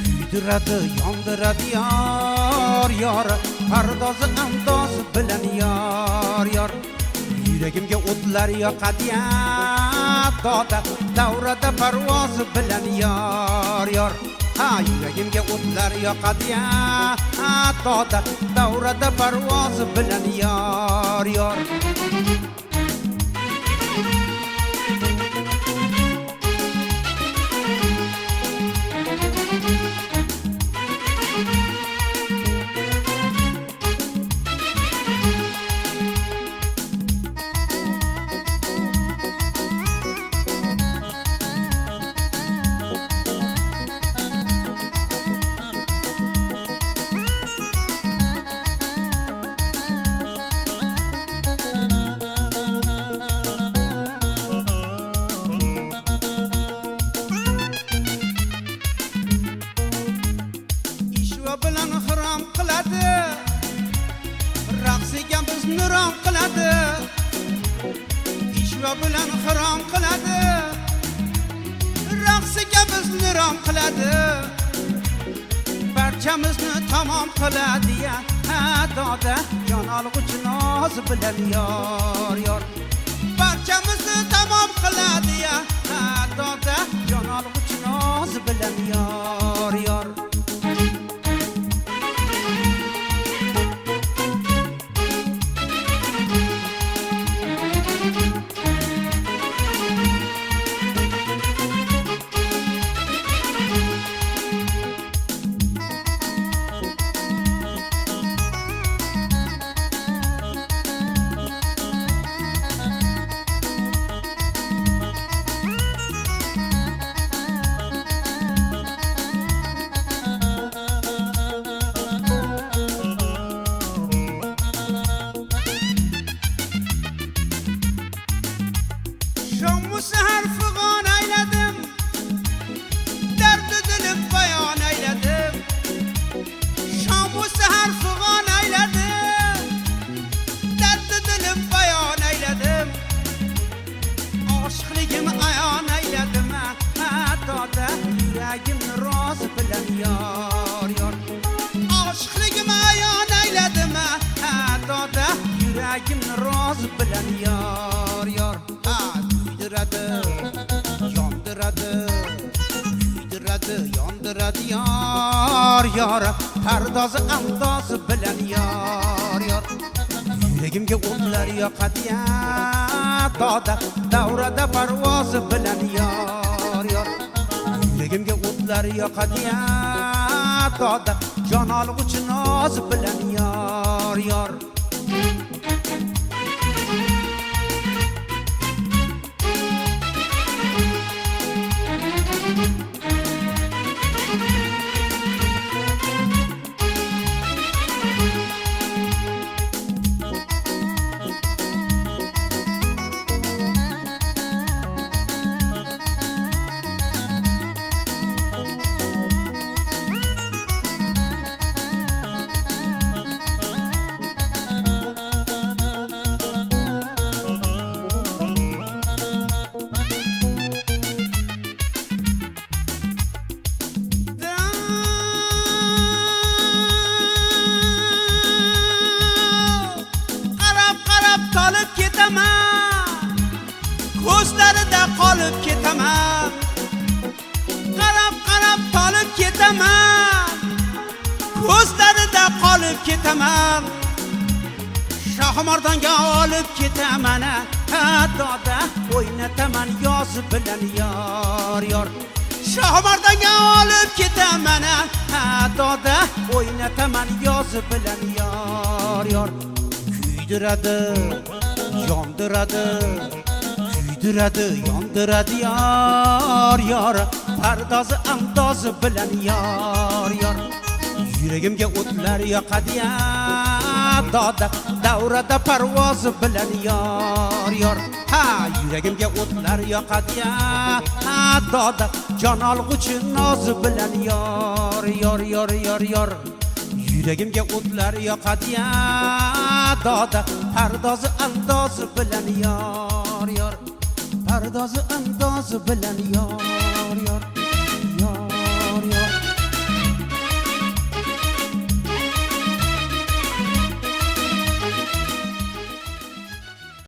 kuydiradi, yondiradi yor pardozi andozi bilan yor yuragimga o'tlar yoqadi doda davrada parvozi bilan yor ha yuragimga o'tlar yoqadi doda davrada parvozi bilan yor bilan xirom qiladi raqsiga bizni rom qiladi ishva bilan xirom qiladi raqsiga bizni rom qiladi barchamizni tamom qiladi ya doda jon olg'uchi noz bilan yor barchamizni tamom qiladi ya doda jon olg'uchi noz bilan yor Şam'ı seher fıgan eyledim derdi dilim bayan eyledim Şam'ı seher fıgan eyledim derdi dilim bayan eyledim aşkligimi ayan eyledim doda yüreğimni roz bilan yor aşkligimi ayan eyledim doda yüreğimni roz bilan yor kuydiradi, yondiradi yor pardozi andozi bilan yor yuragimga o'tlar yoqadi doda davrada parvozi bilan yor yuragimga o'tlar yoqadi doda jon olg'uchi noz bilan yor qolib ketaman ko'zlarida qolib ketaman qarab qolib ketaman ko'zlarida qolib ketaman Shohmardonga olib ketaman doda o'ynataman yoz bilan yor Shohmardonga olib ketaman doda o'ynataman yoz bilan yor kuydiradi, yondiradi yor pardozi andozi bilan yor yuragimga o'tlar yoqadi doda davrada parvozi bilan yor ha yuragimga o'tlar yoqadi doda jon olg'uchi nozi bilan yor yuragimga o'tlar yoqadi doda pardozi andozi bilan yor pardozi andozi bilan yor yor